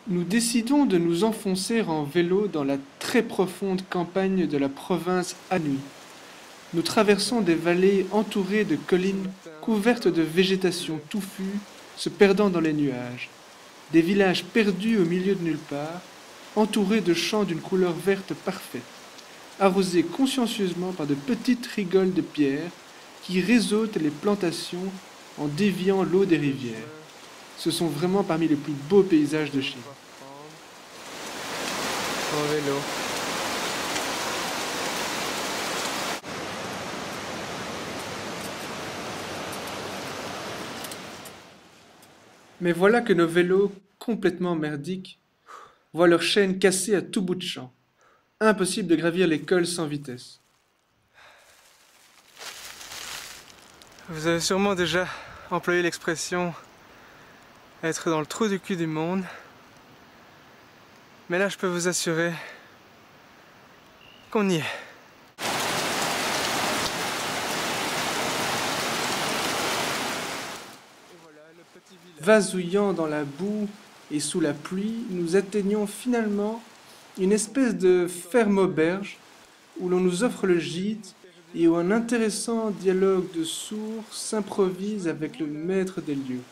Nous décidons de nous enfoncer en vélo dans la très profonde campagne de la province Anhui. Nous traversons des vallées entourées de collines couvertes de végétation touffue, se perdant dans les nuages. Des villages perdus au milieu de nulle part, entourés de champs d'une couleur verte parfaite, arrosés consciencieusement par de petites rigoles de pierre qui réseautent les plantations en déviant l'eau des rivières. Ce sont vraiment parmi les plus beaux paysages de Chine. En vélo. Mais voilà que nos vélos, complètement merdiques, voient leur chaîne cassée à tout bout de champ. Impossible de gravir les cols sans vitesse. Vous avez sûrement déjà employé l'expression être dans le trou du cul du monde. Mais là, je peux vous assurer qu'on y est. Vasouillant dans la boue et sous la pluie, nous atteignons finalement une espèce de ferme-auberge où l'on nous offre le gîte et où un intéressant dialogue de sourds s'improvise avec le maître des lieux.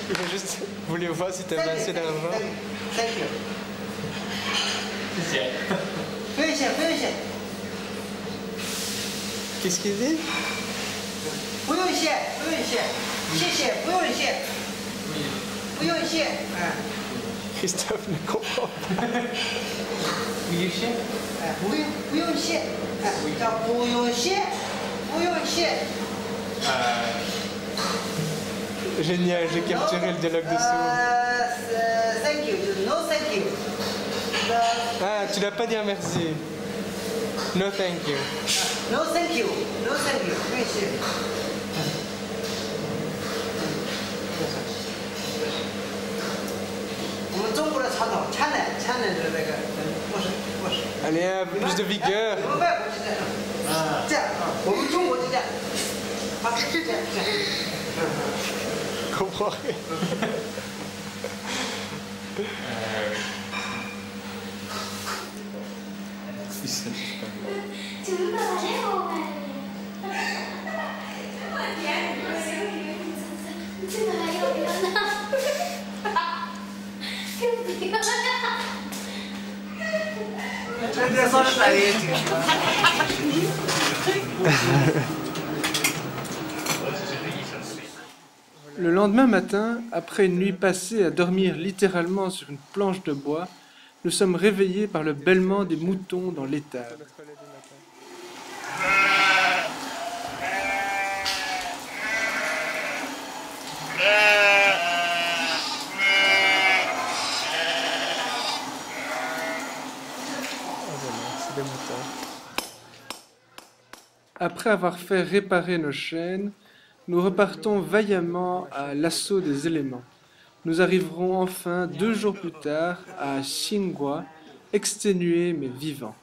Il va juste voulait voir si t'avais assez d'argent. Thank you. 谢谢。不用谢，不用谢， Qu'est-ce qu'il dit? 不用谢，不用谢，谢谢，不用谢，不用谢，Christophe ne comprend pas. 不用谢，不用谢，叫不用谢，不用谢。 Génial, j'ai capturé le dialogue de sourds. Thank you, no thank you. Ah, tu l'as pas dit un merci. No thank you. No thank you, no thank you， 不用谢。我们中国的传统，channel的那个，不是不是。 Allez, plus de vigueur. 我们外国是这样，这样啊，我们中国就这样，啊，就这样这样。 Je comprends rien. Le lendemain matin, après une nuit passée à dormir littéralement sur une planche de bois, nous sommes réveillés par le bêlement des moutons dans l'étable. C'est des moutons. Après avoir fait réparer nos chaînes, nous repartons vaillamment à l'assaut des éléments. Nous arriverons enfin 2 jours plus tard à Xinghua, exténués mais vivants.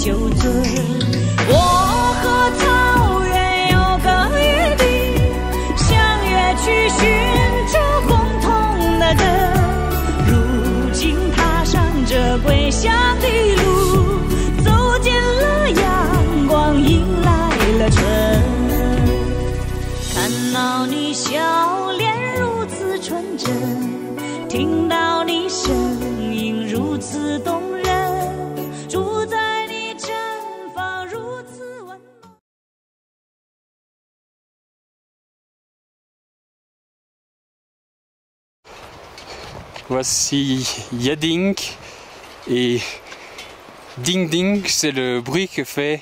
酒醉。我和草原有个约定，相约去寻找共同的根。如今踏上这归乡的路，走进了阳光，迎来了春。看到你笑脸如此纯真，听到你声音如此动人，住在你毡房如此温暖。Voici Yading et Ding Ding, c'est le bruit que fait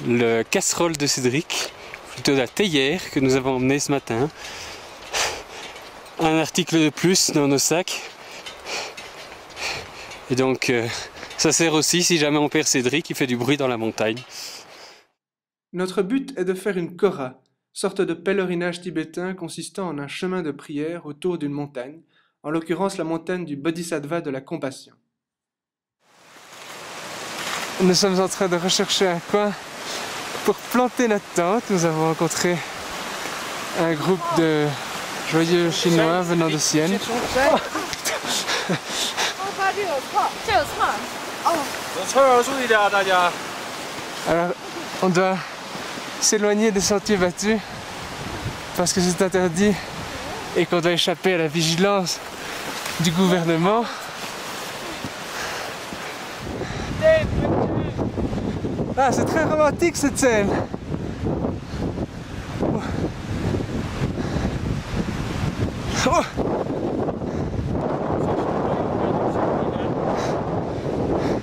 le casserole de Cédric, plutôt la théière que nous avons emmené ce matin. Un article de plus dans nos sacs. Et donc ça sert aussi si jamais on perd Cédric, il fait du bruit dans la montagne. Notre but est de faire une kora, sorte de pèlerinage tibétain consistant en un chemin de prière autour d'une montagne, en l'occurrence la montagne du Bodhisattva de la compassion. Nous sommes en train de rechercher un coin pour planter notre tente. Nous avons rencontré un groupe de joyeux chinois venant de Sienne. Alors, on doit s'éloigner des sentiers battus parce que c'est interdit et qu'on doit échapper à la vigilance du gouvernement. Ah, c'est très romantique cette scène. Oh.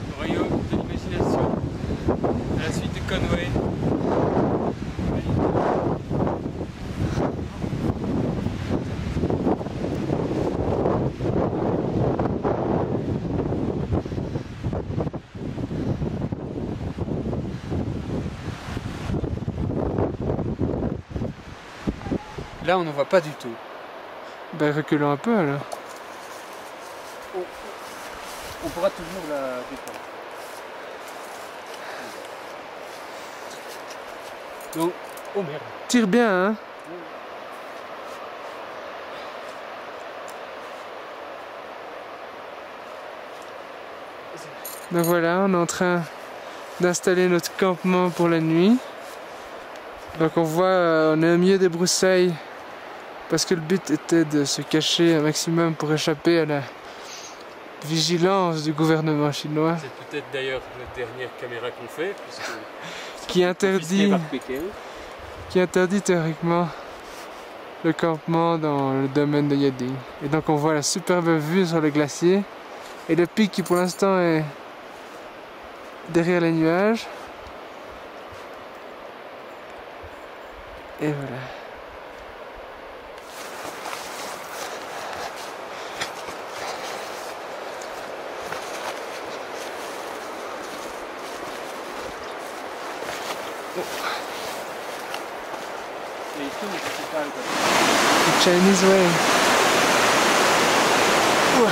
Le royaume de l'imagination, à la suite de Conway. Là, on ne voit pas du tout. Ben reculons un peu alors. On pourra toujours la détendre. Donc, oh merde. Tire bien, hein? Donc voilà, on est en train d'installer notre campement pour la nuit. Donc on voit, on est au milieu des broussailles parce que le but était de se cacher un maximum pour échapper à la vigilance du gouvernement chinois. C'est peut-être d'ailleurs la dernière caméra qu'on fait, puisque qui interdit théoriquement le campement dans le domaine de Yading. Et donc on voit la superbe vue sur le glacier et le pic qui pour l'instant est derrière les nuages. Et voilà. The Chinese way. Ouah.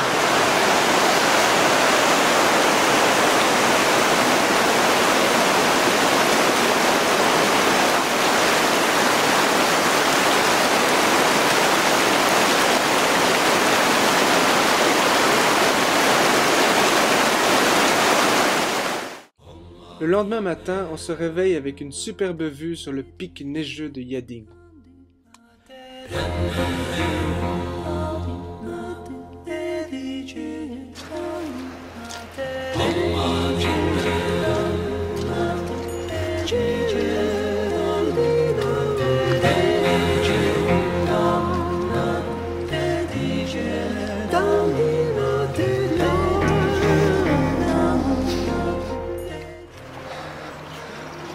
Le lendemain matin, on se réveille avec une superbe vue sur le pic neigeux de Yading.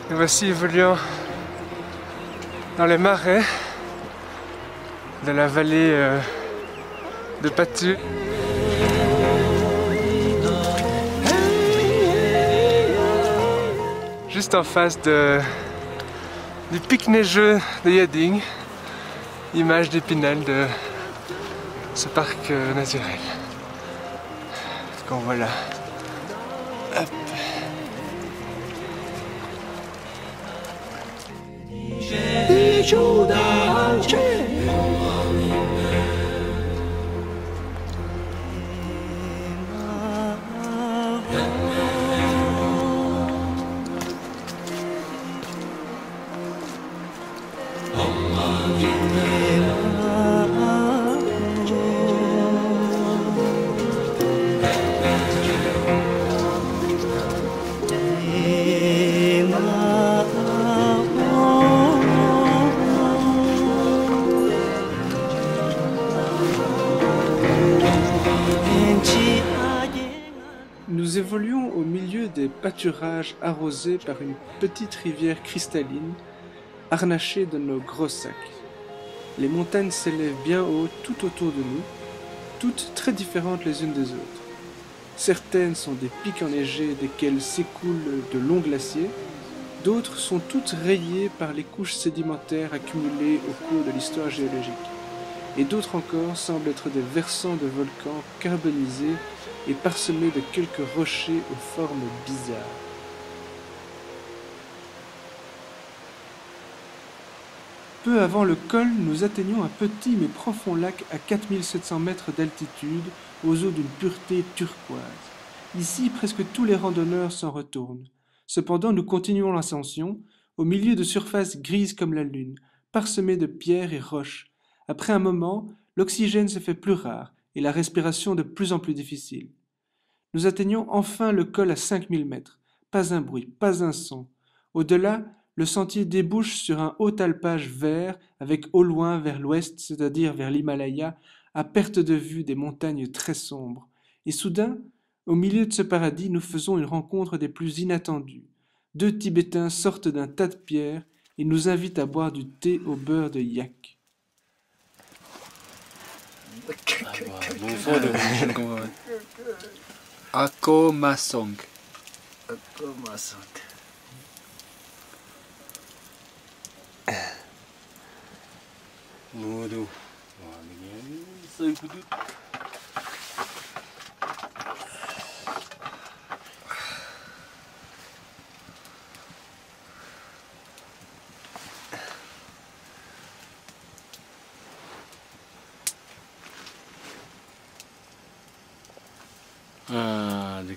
Nous voici évoluant dans les marais de la vallée de Patu. Juste en face du pic neigeux de Yading, image d'Épinal de ce parc naturel. Qu'on voit là. Hop. 手的却。Nous évoluons au milieu des pâturages arrosés par une petite rivière cristalline, harnachée de nos gros sacs. Les montagnes s'élèvent bien haut tout autour de nous, toutes très différentes les unes des autres. Certaines sont des pics enneigés desquels s'écoulent de longs glaciers, d'autres sont toutes rayées par les couches sédimentaires accumulées au cours de l'histoire géologique, et d'autres encore semblent être des versants de volcans carbonisés et parsemés de quelques rochers aux formes bizarres. Peu avant le col, nous atteignons un petit mais profond lac à 4700 mètres d'altitude, aux eaux d'une pureté turquoise. Ici, presque tous les randonneurs s'en retournent. Cependant, nous continuons l'ascension, au milieu de surfaces grises comme la lune, parsemées de pierres et roches. Après un moment, l'oxygène se fait plus rare et la respiration de plus en plus difficile. Nous atteignons enfin le col à 5000 mètres. Pas un bruit, pas un son. Au-delà, le sentier débouche sur un haut alpage vert avec au loin vers l'ouest, c'est-à-dire vers l'Himalaya, à perte de vue des montagnes très sombres. Et soudain, au milieu de ce paradis, nous faisons une rencontre des plus inattendues. 2 Tibétains sortent d'un tas de pierres et nous invitent à boire du thé au beurre de yak. Akomasong. Waduh. Wah, begini saya kudut.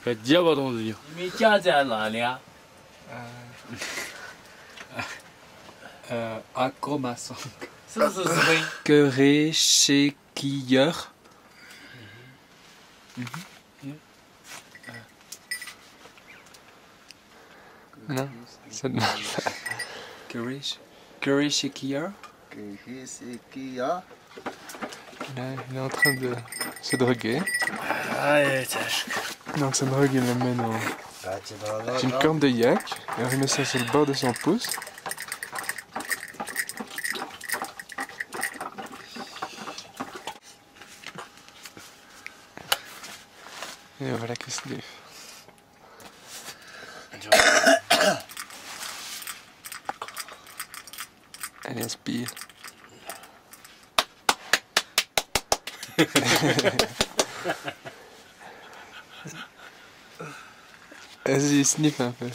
dekat Jawa dong tu. 你们家在哪里啊？ Akomasong. 是不是石灰？ Queré chez Kieur. Non, ça ne marche pas. Queré chez Kieur. Là, il est en train de se droguer. Ay, Donc sa drogue, il l'amène en... C'est une corne de yak. Alors il met ça sur le bord de son pouce. Et voilà qu'est-ce qu'il fait. Allez, aspire. Vas-y, sniff un peu.